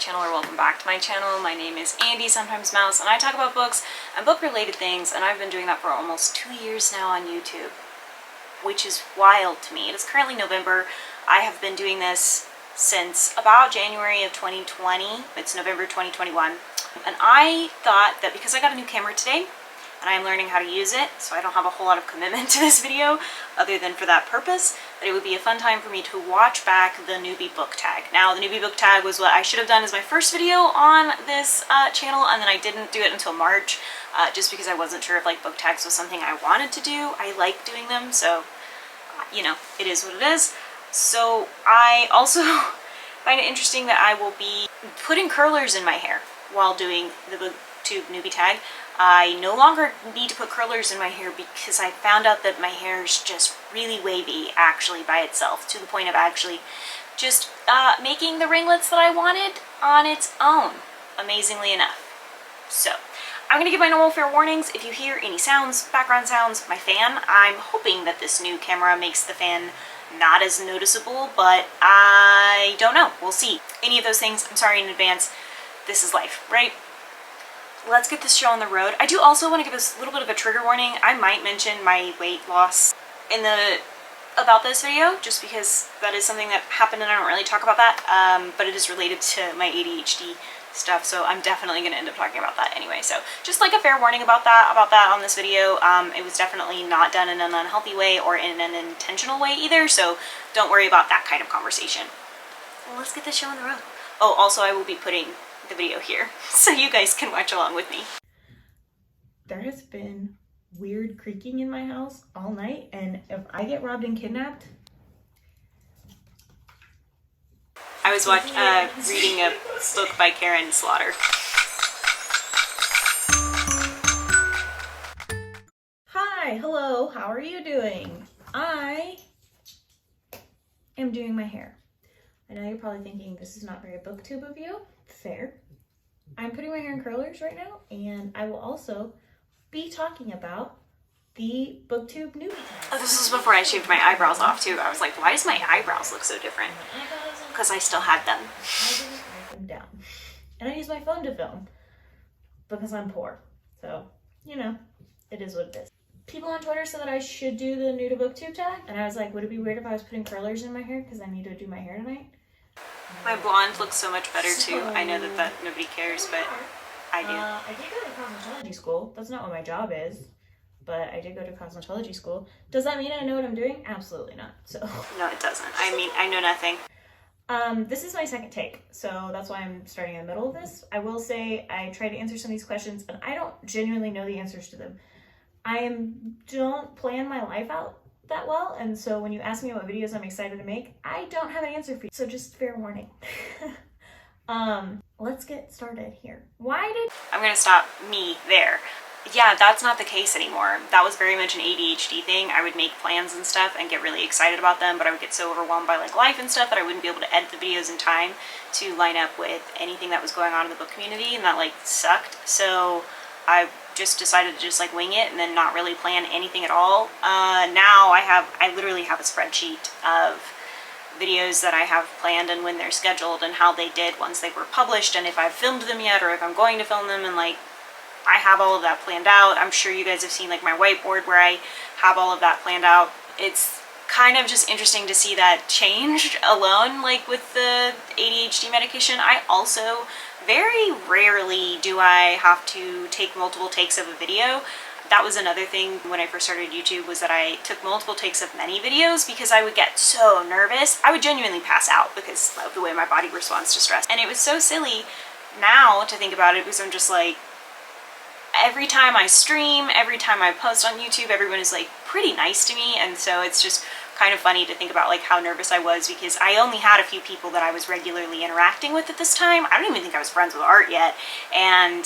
channel, or welcome back to my channel. My name is Andy, sometimes Mouse, and I talk about books and book-related things, and I've been doing that for almost 2 years now on YouTube, which is wild to me. It is currently November. I have been doing this since about January of 2020. It's November 2021, and I thought that because I got a new camera today, and I am learning how to use it, so I don't have a whole lot of commitment to this video other than for that purpose, that it would be a fun time for me to watch back the Newbie book tag. Now, the Newbie book tag was what I should have done as my first video on this channel, and then I didn't do it until March, just because I wasn't sure if like book tags was something I wanted to do. I like doing them, so, you know, it is what it is. So I also find it interesting that I will be putting curlers in my hair while doing the Booktube Newbie tag. I no longer need to put curlers in my hair because I found out that my hair is just really wavy actually by itself, to the point of actually just making the ringlets that I wanted on its own, amazingly enough. So I'm going to give my normal fair warnings. If you hear any sounds, background sounds, my fan, I'm hoping that this new camera makes the fan not as noticeable, but I don't know. We'll see. Any of those things, I'm sorry in advance. This is life, right? Let's get this show on the road. I do also want to give us a little bit of a trigger warning. I might mention my weight loss in about this video, just because that is something that happened and I don't really talk about that, but it is related to my ADHD stuff, so I'm definitely going to end up talking about that anyway. So just like a fair warning about that on this video. It was definitely not done in an unhealthy way or in an intentional way either, so don't worry about that kind of conversation. Well, let's get this show on the road. Oh, also I will be putting the video here so you guys can watch along with me. There has been weird creaking in my house all night, and if I get robbed and kidnapped, I was reading a book by Karen Slaughter. Hi, hello, how are you doing? I am doing my hair. I know you're probably thinking this is not very Booktube of you. Fair. I'm putting my hair in curlers right now, and I will also be talking about the Booktube Newbie tag. Oh, this was before I shaved my eyebrows off too. I was like, why does my eyebrows look so different? Because I still had them. I didn't write them down. And I use my phone to film because I'm poor. So, you know, it is what it is. People on Twitter said that I should do the new to Booktube tag, and I was like, would it be weird if I was putting curlers in my hair because I need to do my hair tonight? My blonde looks so much better too. I know that nobody cares, but I do. I did go to cosmetology school. That's not what my job is, but I did go to cosmetology school. Does that mean I know what I'm doing? Absolutely not. So no, it doesn't. I mean, I know nothing. This is my second take, so that's why I'm starting in the middle of this. I will say I tried to answer some of these questions, and I don't genuinely know the answers to them. Don't plan my life out that well, and so when you ask me what videos I'm excited to make, I don't have an answer for you, so just fair warning. Let's get started here. I'm gonna stop me there. Yeah, that's not the case anymore. That was very much an ADHD thing. I would make plans and stuff and get really excited about them, but I would get so overwhelmed by like life and stuff that I wouldn't be able to edit the videos in time to line up with anything that was going on in the book community, and that like sucked. So I just decided to just like wing it and then not really plan anything at all. Now I literally have a spreadsheet of videos that I have planned and when they're scheduled and how they did once they were published, and if I've filmed them yet or if I'm going to film them, and like I have all of that planned out. I'm sure you guys have seen like my whiteboard where I have all of that planned out. It's kind of just interesting to see that change alone, like with the ADHD medication. I also very rarely do I have to take multiple takes of a video. That was another thing when I first started YouTube, was that I took multiple takes of many videos because I would get so nervous. I would genuinely pass out because of the way my body responds to stress. And it was so silly now to think about it, because I'm just like, every time I stream, every time I post on YouTube, everyone is like pretty nice to me, and so it's just kind of funny to think about like how nervous I was, because I only had a few people that I was regularly interacting with at this time. I don't even think I was friends with Art yet, and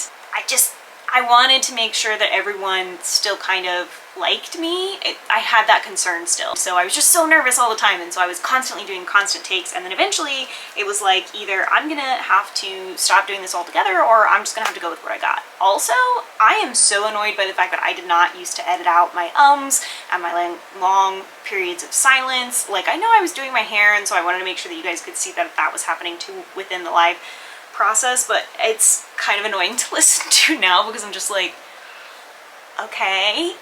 I wanted to make sure that everyone still kind of liked me. I had that concern still, so I was just so nervous all the time, and so I was constantly doing constant takes, and then eventually it was like, either I'm gonna have to stop doing this altogether, or I'm just gonna have to go with what I got. Also, I am so annoyed by the fact that I did not used to edit out my ums and my long periods of silence. Like, I know I was doing my hair, and so I wanted to make sure that you guys could see that that was happening too within the live. process, but it's kind of annoying to listen to now because I'm just like, okay.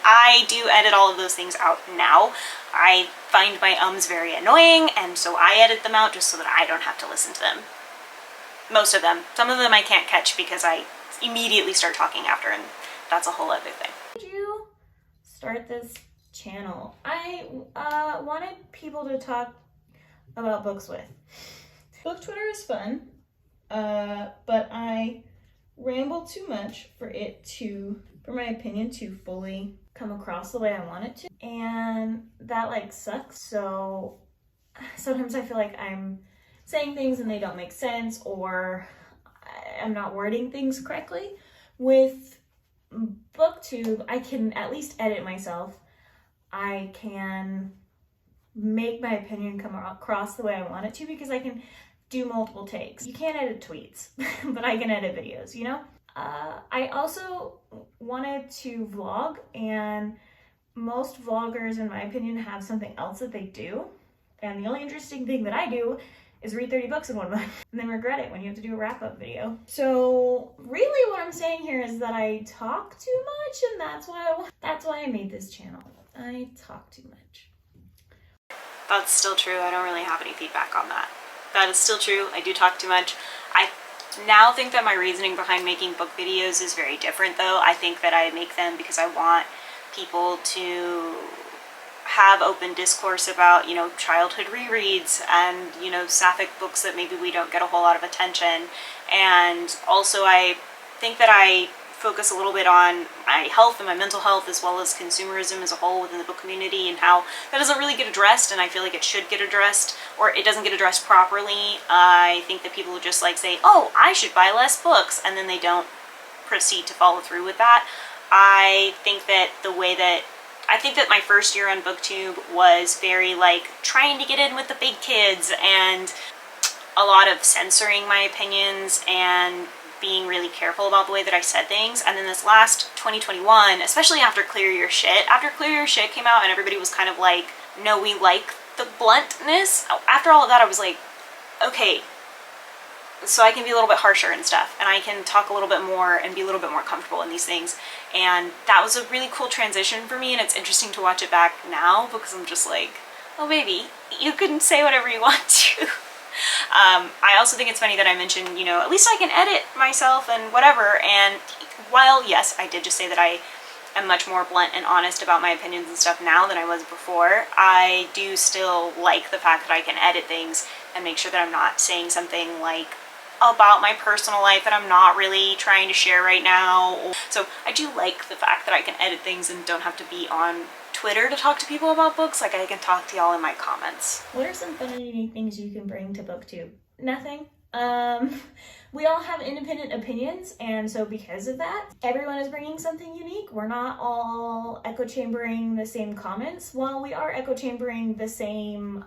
I do edit all of those things out now. I find my ums very annoying, and so I edit them out just so that I don't have to listen to them. Most of them. Some of them I can't catch because I immediately start talking after, and that's a whole other thing. Did you start this channel? I wanted people to talk about books with. Book Twitter is fun, but I ramble too much for my opinion to fully come across the way I want it to, and that like sucks. So sometimes I feel like I'm saying things and they don't make sense, or I'm not wording things correctly. With Booktube, I can at least edit myself. I can make my opinion come across the way I want it to because I can do multiple takes. You can't edit tweets, but I can edit videos, you know? I also wanted to vlog, and most vloggers, in my opinion, have something else that they do. And the only interesting thing that I do is read 30 books in 1 month and then regret it when you have to do a wrap-up video. So really what I'm saying here is that I talk too much, and that's why I made this channel. I talk too much. That's still true. I don't really have any feedback on that. That is still true. I do talk too much. I now think that my reasoning behind making book videos is very different though. I think that I make them because I want people to have open discourse about, you know, childhood rereads and, you know, sapphic books that maybe we don't get a whole lot of attention. And also I think that I focus a little bit on my health and my mental health, as well as consumerism as a whole within the book community, and how that doesn't really get addressed, and I feel like it should get addressed, or it doesn't get addressed properly. I think that people just like say, oh, I should buy less books, and then they don't proceed to follow through with that. I think that my first year on Booktube was very like trying to get in with the big kids, and a lot of censoring my opinions and being really careful about the way that I said things. And then this last 2021, especially after Clear Your Shit came out and everybody was kind of like, no, we like the bluntness. After all of that, I was like, okay, so I can be a little bit harsher and stuff, and I can talk a little bit more and be a little bit more comfortable in these things. And that was a really cool transition for me, and it's interesting to watch it back now because I'm just like, oh baby, you can say whatever you want to. I also think it's funny that I mentioned, you know, at least I can edit myself and whatever. And while, yes, I did just say that I am much more blunt and honest about my opinions and stuff now than I was before, I do still like the fact that I can edit things and make sure that I'm not saying something like about my personal life that I'm not really trying to share right now. So I do like the fact that I can edit things and don't have to be on Twitter to talk to people about books. Like, I can talk to y'all in my comments. What are some fun and unique things you can bring to Booktube? Nothing. We all have independent opinions, and so because of that, everyone is bringing something unique. We're not all echo chambering the same comments. While we are echo chambering the same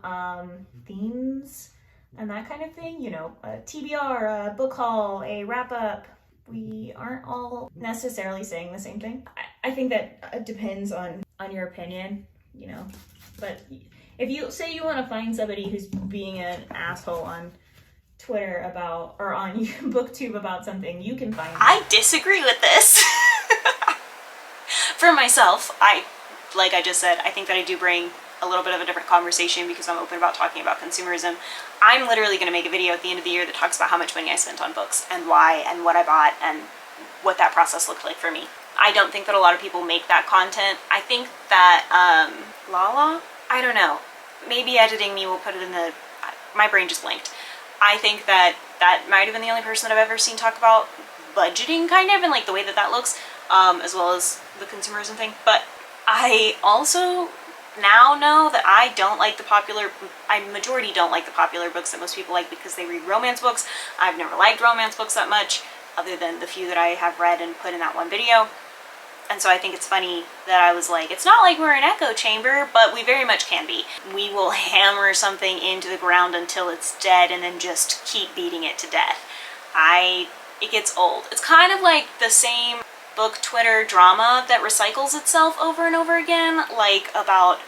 themes and that kind of thing, you know, a TBR, a book haul, a wrap up, we aren't all necessarily saying the same thing. I think that it depends on your opinion, you know, but if you say you want to find somebody who's being an asshole on Twitter about, or on Booktube about something, you can find them. I disagree with this. For myself, like I just said, I think that I do bring a little bit of a different conversation because I'm open about talking about consumerism. I'm literally going to make a video at the end of the year that talks about how much money I spent on books and why and what I bought and what that process looked like for me. I don't think that a lot of people make that content. I think that Lala, I don't know, maybe editing me will put it in the, my brain just blanked. I think that might have been the only person that I've ever seen talk about budgeting kind of, and like the way that that looks, as well as the consumerism thing. But I also now know that I majority don't like the popular books that most people like because they read romance books. I've never liked romance books that much, other than the few that I have read and put in that one video. And so I think it's funny that I was like, it's not like we're an echo chamber, but we very much can be. We will hammer something into the ground until it's dead and then just keep beating it to death. It gets old. It's kind of like the same book Twitter drama that recycles itself over and over again, like about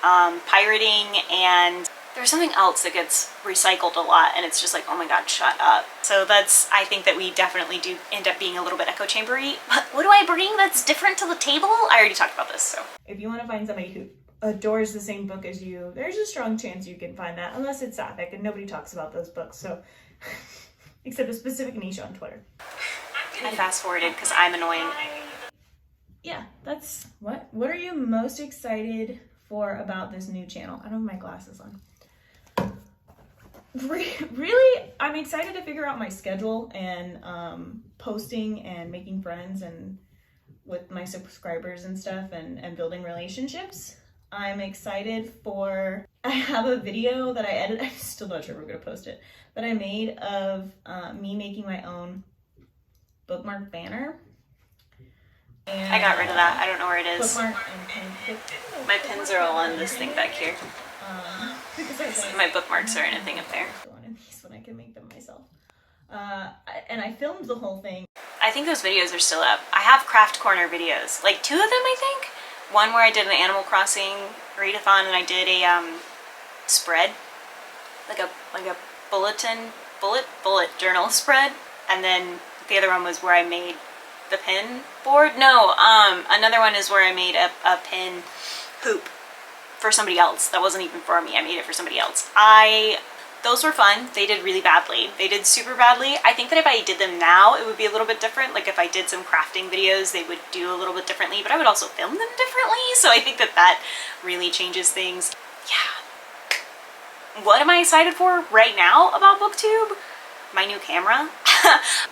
pirating, and There's something else that gets recycled a lot, and it's just like, oh my god, shut up. So I think that we definitely do end up being a little bit echo chambery. But what do I bring that's different to the table? I already talked about this, so. If you want to find somebody who adores the same book as you, there's a strong chance you can find that, unless it's sapphic, and nobody talks about those books, so. Except a specific niche on Twitter. I fast forwarded because I'm annoying. Yeah, that's what are you most excited for about this new channel? I don't have my glasses on. Really, I'm excited to figure out my schedule and posting and making friends and with my subscribers and stuff and building relationships. I'm excited for, I have a video that I edited, I'm still not sure if we're gonna post it, that I made of me making my own bookmark banner. And I got rid of that. I don't know where it is. Bookmark My pins are all on this thing back here. My bookmarks are in a thing up there. One of these when I can make them myself. And I filmed the whole thing. I think those videos are still up. I have Craft Corner videos, like 2 of them, I think. One where I did an Animal Crossing readathon, and I did a spread, like a bullet journal spread, and then the other one was where I made the pin board. No, another one is where I made a pin hoop for somebody else. That wasn't even for me. I made it for somebody else. Those were fun. They did really badly. They did super badly. I think that if I did them now, it would be a little bit different. Like if I did some crafting videos, they would do a little bit differently, but I would also film them differently. So I think that that really changes things. Yeah. What am I excited for right now about Booktube? My new camera.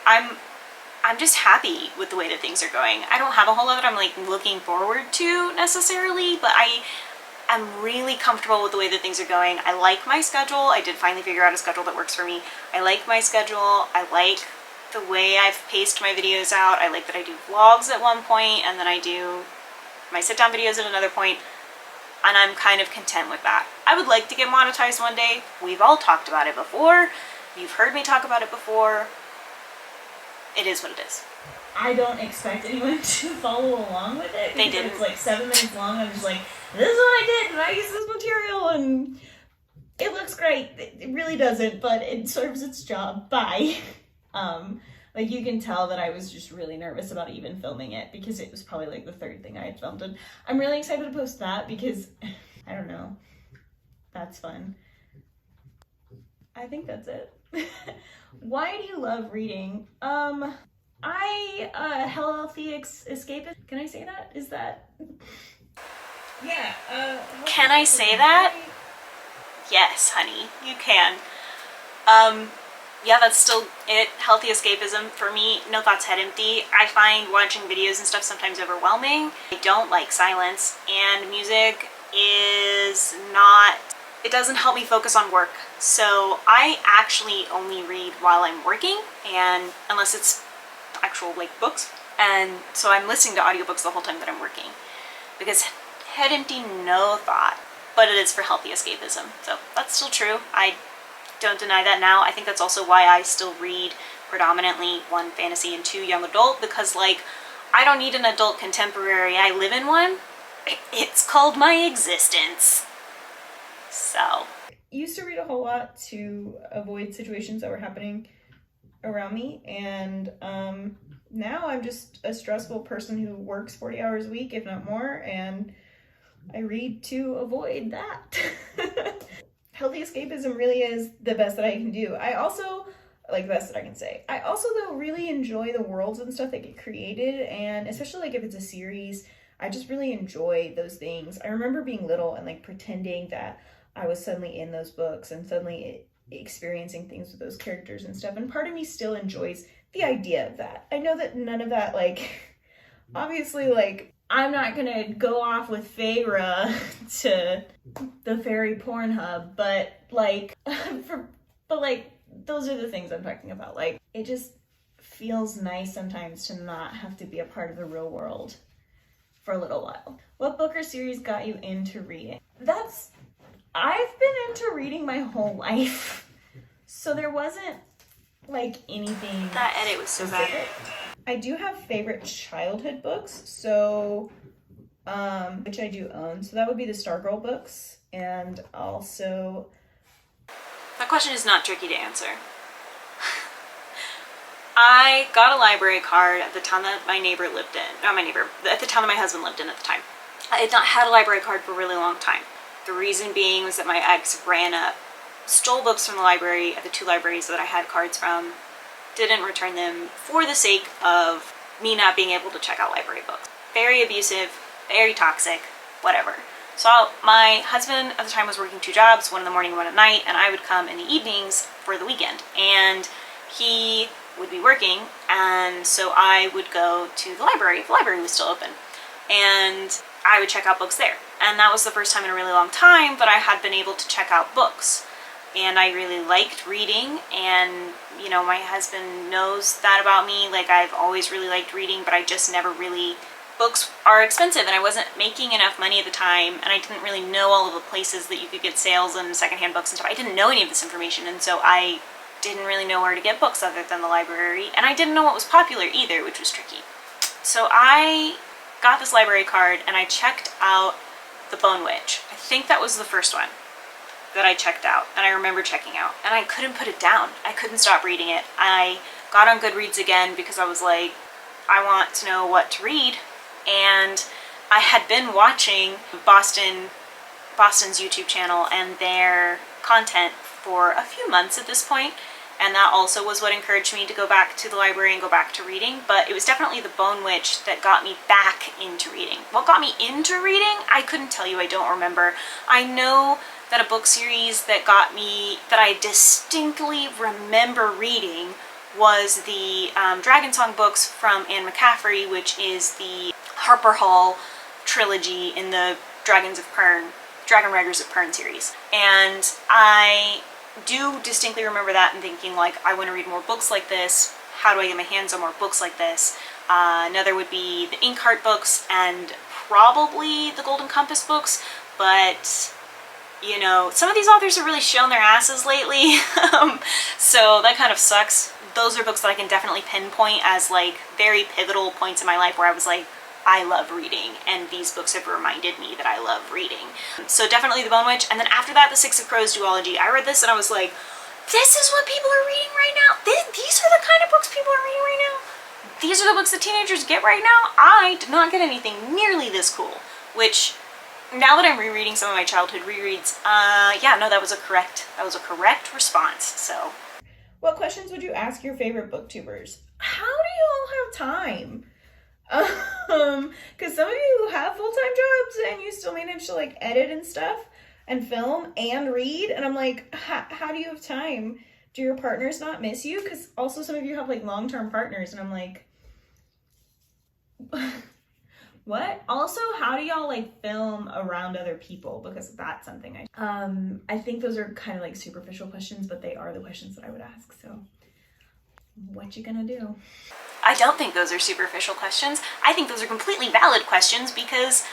I'm just happy with the way that things are going. I don't have a whole lot that I'm like looking forward to necessarily, but I'm really comfortable with the way that things are going. I like my schedule. I did finally figure out a schedule that works for me. I like my schedule. I like the way I've paced my videos out. I like that I do vlogs at one point and then I do my sit-down videos at another point, and I'm kind of content with that. I would like to get monetized one day. We've all talked about it before. You've heard me talk about it before. It is what it is. I don't expect anyone to follow along with it. They didn't. It's like 7 minutes long. I'm just like, this is what I did, and I use this material, and it looks great. It really doesn't, but it serves its job. Bye. Like you can tell that I was just really nervous about even filming it because it was probably like the 3rd thing I had filmed, and I'm really excited to post that because I don't know. That's fun. I think that's it. Why do you love reading? Healthy escapist. Can I say that? Is that? Yeah. Can I say that? Yes, honey, you can. Yeah, that's still it. Healthy escapism for me. No thoughts, head empty. I find watching videos and stuff sometimes overwhelming. I don't like silence, and music is not. It doesn't help me focus on work. So I actually only read while I'm working, and unless it's actual like books. And so I'm listening to audiobooks the whole time that I'm working because head empty, no thought, but it is for healthy escapism. So that's still true. I don't deny that now. I think that's also why I still read predominantly 1 fantasy and 2 young adult, because like I don't need an adult contemporary. I live in one. It's called my existence. So used to read a whole lot to avoid situations that were happening around me, and now I'm just a stressful person who works 40 hours a week, if not more, and I read to avoid that. Healthy escapism really is the best that I can do. I also, like the best that I can say. I also though really enjoy the worlds and stuff that get created, and especially like if it's a series, I just really enjoy those things. I remember being little and like pretending that I was suddenly in those books and suddenly experiencing things with those characters and stuff, and part of me still enjoys the idea of that. I know that none of that, like, obviously, like, I'm not gonna go off with Feyre to the fairy porn hub, but like, those are the things I'm talking about. Like, it just feels nice sometimes to not have to be a part of the real world for a little while. What book or series got you into reading? I've been into reading my whole life, so there wasn't like anything. That edit was so bad. I do have favorite childhood books, so which I do own. So that would be the Stargirl books, and also That question is not tricky to answer. I got a library card at the town that my neighbor lived in. Not my neighbor, at the town that my husband lived in at the time. I had not had a library card for a really long time. The reason being was that my ex ran up, stole books from the library at the 2 libraries that I had cards from, didn't return them for the sake of me not being able to check out library books. Very abusive, very toxic, whatever. So my husband at the time was working 2 jobs, one in the morning and one at night, and I would come in the evenings for the weekend. And he would be working, and so I would go to the library if the library was still open. And I would check out books there. And that was the first time in a really long time that I had been able to check out books. And I really liked reading, and you know, my husband knows that about me. Like, I've always really liked reading, but I just never really... Books are expensive, and I wasn't making enough money at the time, and I didn't really know all of the places that you could get sales and secondhand books and stuff. I didn't know any of this information, and so I didn't really know where to get books other than the library, and I didn't know what was popular either, which was tricky. So I got this library card, and I checked out The Bone Witch. I think that was the first one that I checked out, and I remember checking out, and I couldn't put it down. I couldn't stop reading it. I got on Goodreads again because I was like, I want to know what to read, and I had been watching Boston's YouTube channel and their content for a few months at this point, and that also was what encouraged me to go back to the library and go back to reading. But it was definitely The Bone Witch that got me back into reading. What got me into reading? I couldn't tell you. I don't remember. I know that a book series that got me, that I distinctly remember reading, was the Dragon Song books from Anne McCaffrey, which is the Harper Hall trilogy in the Dragon Riders of Pern series. And I do distinctly remember that and thinking, like, I want to read more books like this. How do I get my hands on more books like this? Another would be the Inkheart books and probably the Golden Compass books, but you know, some of these authors have really shown their asses lately, so that kind of sucks. Those are books that I can definitely pinpoint as like very pivotal points in my life where I was like, I love reading, and these books have reminded me that I love reading. So definitely The Bone Witch, and then after that, The Six of Crows duology. I read this and I was like, this is what people are reading right now? These are the kind of books people are reading right now? These are the books that teenagers get right now? I did not get anything nearly this cool, which... Now that I'm rereading some of my childhood rereads, yeah, no, that was a correct response, so. What questions would you ask your favorite booktubers? How do you all have time? Because some of you have full-time jobs and you still manage to like edit and stuff and film and read, and I'm like, how do you have time? Do your partners not miss you? Because also some of you have like long-term partners, and I'm like, what? Also, how do y'all like film around other people? Because that's something I think those are kind of like superficial questions, but they are the questions that I would ask. So what you gonna do? I don't think those are superficial questions. I think those are completely valid questions, because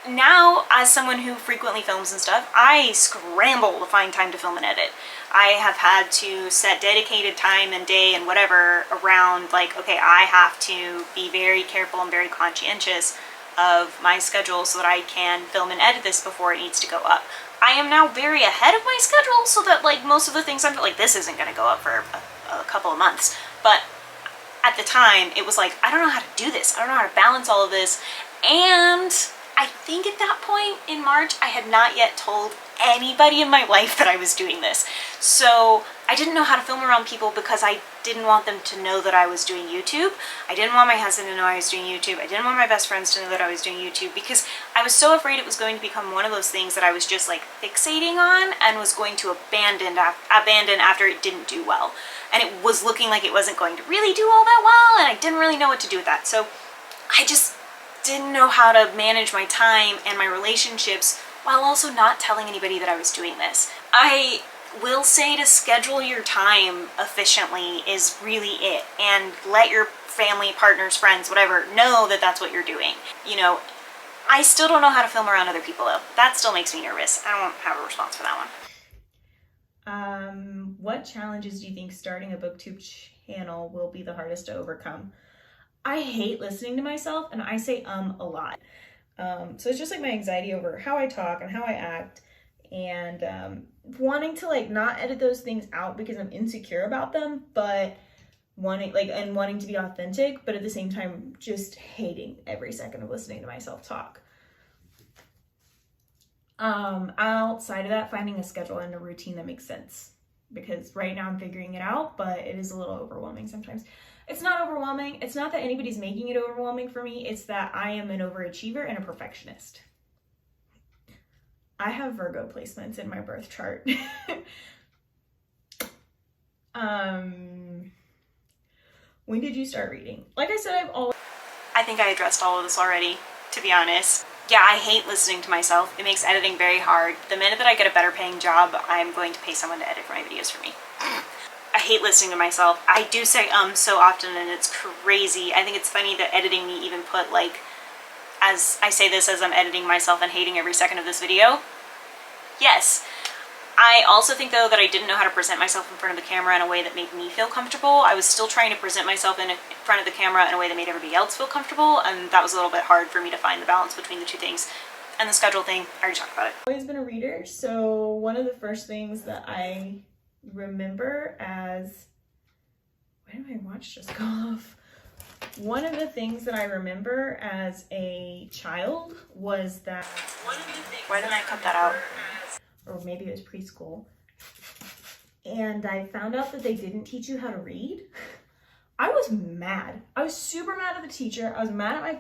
now, as someone who frequently films and stuff, I scramble to find time to film and edit. I have had to set dedicated time and day and whatever around, like, okay, I have to be very careful and very conscientious of my schedule so that I can film and edit this before it needs to go up. I am now very ahead of my schedule, so that like most of the things I'm like, this isn't going to go up for a couple of months. But at the time, it was like, I don't know how to do this. I don't know how to balance all of this. And I think at that point in March, I had not yet told anybody in my life that I was doing this. So I didn't know how to film around people because I didn't want them to know that I was doing YouTube. I didn't want my husband to know I was doing YouTube. I didn't want my best friends to know that I was doing YouTube, because I was so afraid it was going to become one of those things that I was just like fixating on and was going to abandon after it didn't do well. And it was looking like it wasn't going to really do all that well, and I didn't really know what to do with that. So I just didn't know how to manage my time and my relationships while also not telling anybody that I was doing this. I will say to schedule your time efficiently is really it, and let your family, partners, friends, whatever, know that that's what you're doing. You know, I still don't know how to film around other people though. That still makes me nervous. I don't have a response for that one. What challenges do you think starting a booktube channel will be the hardest to overcome? I hate listening to myself, and I say a lot. So it's just like my anxiety over how I talk and how I act, and wanting to like not edit those things out because I'm insecure about them, but wanting to be authentic, but at the same time just hating every second of listening to myself talk. Outside of that, finding a schedule and a routine that makes sense, because right now I'm figuring it out, but it is a little overwhelming sometimes. It's not overwhelming. It's not that anybody's making it overwhelming for me. It's that I am an overachiever and a perfectionist. I have Virgo placements in my birth chart. When did you start reading? Like I said, I think I addressed all of this already, to be honest. Yeah, I hate listening to myself. It makes editing very hard. The minute that I get a better paying job, I'm going to pay someone to edit my videos for me. I hate listening to myself. I do say so often, and it's crazy. I think it's funny that editing me even put, like, as I say this as I'm editing myself and hating every second of this video. Yes. I also think, though, that I didn't know how to present myself in front of the camera in a way that made me feel comfortable. I was still trying to present myself in front of the camera in a way that made everybody else feel comfortable, and that was a little bit hard for me to find the balance between the two things. And the schedule thing, I already talked about it. I've always been a reader, so one of the first things that I remember as... Why did my watch just go off? One of the things that I remember as a child was that... Why didn't I cut that out? Or maybe it was preschool, and I found out that they didn't teach you how to read. I was mad. I was super mad at the teacher. I was mad at my...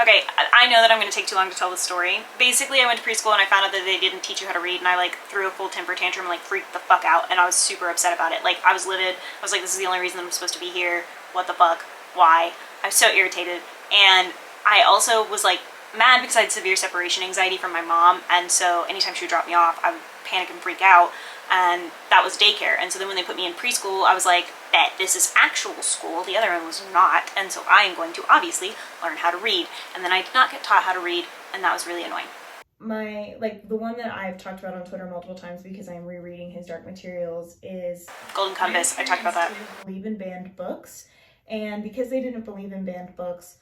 Okay, I know that I'm going to take too long to tell the story. Basically, I went to preschool and I found out that they didn't teach you how to read, and I like threw a full temper tantrum and like freaked the fuck out, and I was super upset about it. Like, I was livid. I was like, this is the only reason I'm supposed to be here. What the fuck? Why? I was so irritated. And I also was like mad because I had severe separation anxiety from my mom, and so anytime she would drop me off, I would panic and freak out, and that was daycare. And so then when they put me in preschool, I was like, bet, this is actual school, the other one was not, and so I am going to obviously learn how to read. And then I did not get taught how to read, and that was really annoying. The one that I've talked about on Twitter multiple times because I'm rereading his Dark Materials is Golden Compass. I talked about that. Believe in banned books, and because they didn't believe in banned books,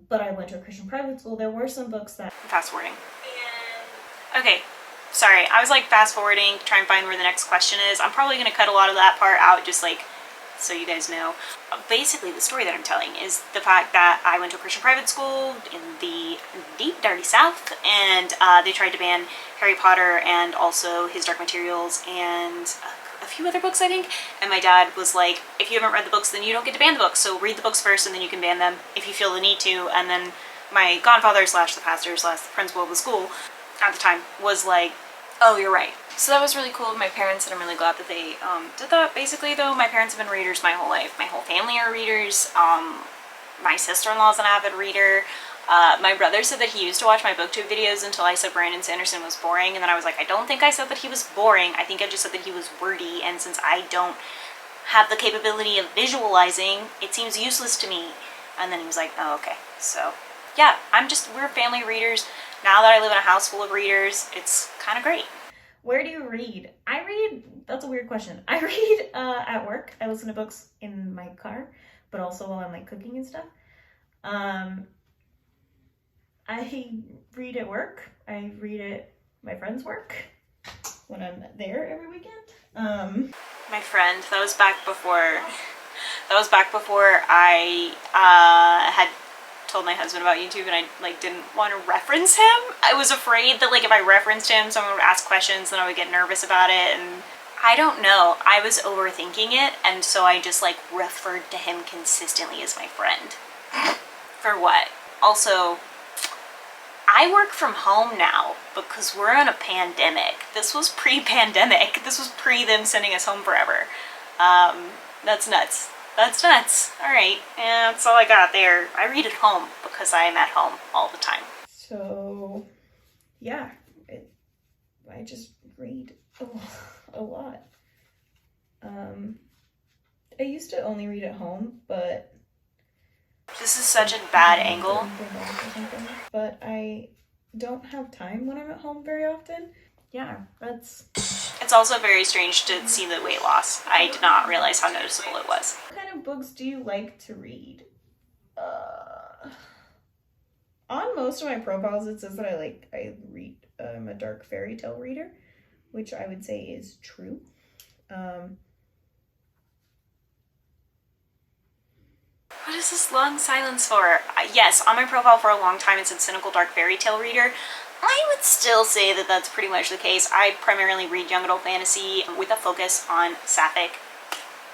but I went to a Christian private school, there were some books that... Fast forwarding. Okay, sorry, I was like fast forwarding to try and find where the next question is. I'm probably going to cut a lot of that part out just like so you guys know. Basically, the story that I'm telling is the fact that I went to a Christian private school in the deep, dirty South, and they tried to ban Harry Potter and also his Dark Materials and a few other books, I think. And my dad was like, if you haven't read the books, then you don't get to ban the books. So read the books first, and then you can ban them if you feel the need to. And then my godfather / the pastor / the principal of the school at the time was like, oh, you're right. So that was really cool of my parents, and I'm really glad that they did that. Basically, though, my parents have been readers my whole life. My whole family are readers. My sister-in-law's an avid reader. My brother said that he used to watch my Booktube videos until I said Brandon Sanderson was boring, and then I was like, I don't think I said that he was boring. I think I just said that he was wordy, and since I don't have the capability of visualizing, it seems useless to me. And then he was like, oh, okay. So, yeah, we're family readers. Now that I live in a house full of readers, it's kind of great. Where do you read? I read, that's a weird question. I read at work. I listen to books in my car, but also while I'm like cooking and stuff. I read at work. I read at my friend's work when I'm there every weekend. My friend, that was back before I had told my husband about YouTube, and I like didn't want to reference him. I was afraid that like if I referenced him, someone would ask questions, then I would get nervous about it, and I don't know. I was overthinking it, and so I just like referred to him consistently as my friend. For what? Also, I work from home now because we're in a pandemic. This was pre-pandemic. This was pre them sending us home forever. That's nuts. That's nuts. All right, and that's all I got there. I read at home because I am at home all the time. So, yeah, I just read a lot. I used to only read at home, but... This is such a bad angle. But I don't have time when I'm at home very often. Yeah, that's... It's also very strange to see the weight loss. I did not realize how noticeable it was. What kind of books do you like to read? On most of my profiles it says that I'm a dark fairy tale reader, which I would say is true. What is this long silence for? Yes, on my profile for a long time it said cynical dark fairy tale reader. I would still say that that's pretty much the case. I primarily read young adult fantasy with a focus on sapphic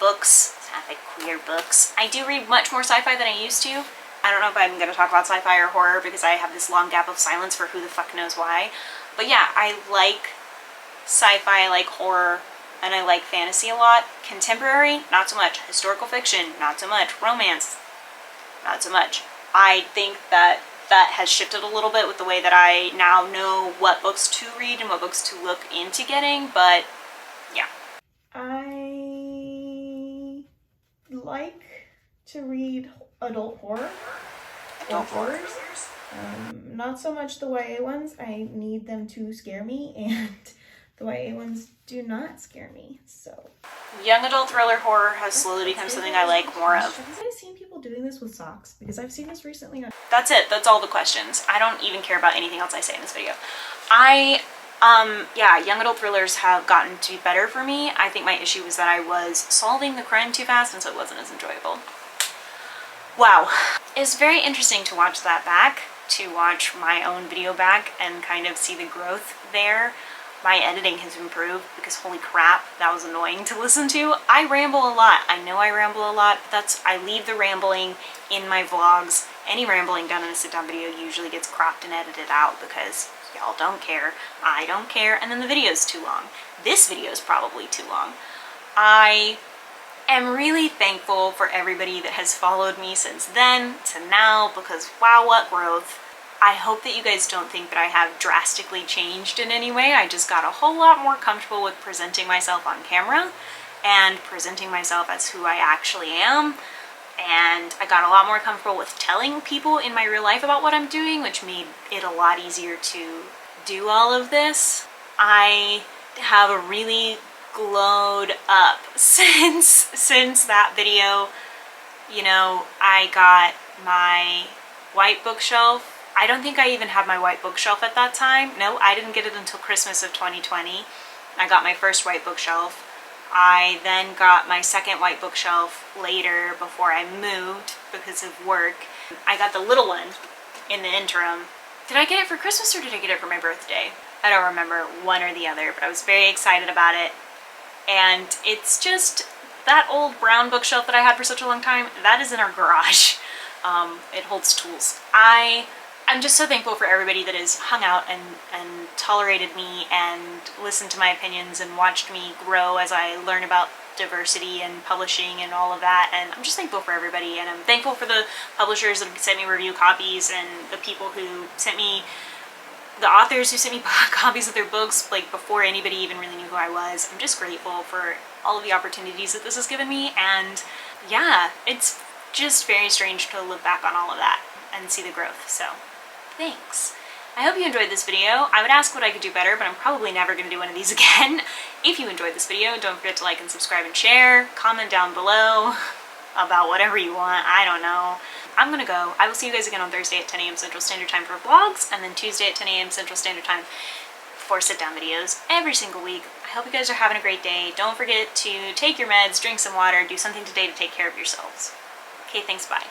books, sapphic queer books. I do read much more sci-fi than I used to. I don't know if I'm going to talk about sci-fi or horror because I have this long gap of silence for who the fuck knows why. But yeah, I like sci-fi, I like horror, and I like fantasy a lot. Contemporary, not so much. Historical fiction, not so much. Romance, not so much. I think that has shifted a little bit with the way that I now know what books to read and what books to look into getting, but yeah. I like to read adult horror. Adult horrors. Not so much the YA ones. I need them to scare me, and the YA ones do not scare me, so. Young adult thriller horror has slowly become something I like more of. Have I seen people doing this with socks? Because I've seen this recently on... That's it. That's all the questions. I don't even care about anything else I say in this video. Yeah, young adult thrillers have gotten to be better for me. I think my issue was that I was solving the crime too fast, and so it wasn't as enjoyable. Wow. It's very interesting to watch that back, to watch my own video back and kind of see the growth there. My editing has improved because holy crap, that was annoying to listen to. I ramble a lot. I know I ramble a lot, but I leave the rambling in my vlogs. Any rambling done in a sit-down video usually gets cropped and edited out because y'all don't care, I don't care, and then the video's too long. This video is probably too long. I am really thankful for everybody that has followed me since then to now because wow, what growth. I hope that you guys don't think that I have drastically changed in any way. I just got a whole lot more comfortable with presenting myself on camera and presenting myself as who I actually am. And I got a lot more comfortable with telling people in my real life about what I'm doing, which made it a lot easier to do all of this. I have really glowed up since that video. You know, I got my white bookshelf. I don't think I even had my white bookshelf at that time. No, I didn't get it until Christmas of 2020. I got my first white bookshelf. I then got my second white bookshelf later before I moved because of work. I got the little one in the interim. Did I get it for Christmas or did I get it for my birthday? I don't remember, one or the other, but I was very excited about it. And it's just that old brown bookshelf that I had for such a long time, that is in our garage. It holds tools. I'm just so thankful for everybody that has hung out and tolerated me and listened to my opinions and watched me grow as I learn about diversity and publishing and all of that. And I'm just thankful for everybody, and I'm thankful for the publishers that sent me review copies and the people who sent me, the authors who sent me copies of their books like before anybody even really knew who I was. I'm just grateful for all of the opportunities that this has given me, and yeah, it's just very strange to look back on all of that and see the growth, so thanks. I hope you enjoyed this video. I would ask what I could do better, but I'm probably never going to do one of these again. If you enjoyed this video, don't forget to like and subscribe and share. Comment down below about whatever you want. I don't know. I'm gonna go. I will see you guys again on Thursday at 10 a.m. Central Standard Time for vlogs, and then Tuesday at 10 a.m. Central Standard Time for sit-down videos every single week. I hope you guys are having a great day. Don't forget to take your meds, drink some water, do something today to take care of yourselves. Okay, thanks, bye.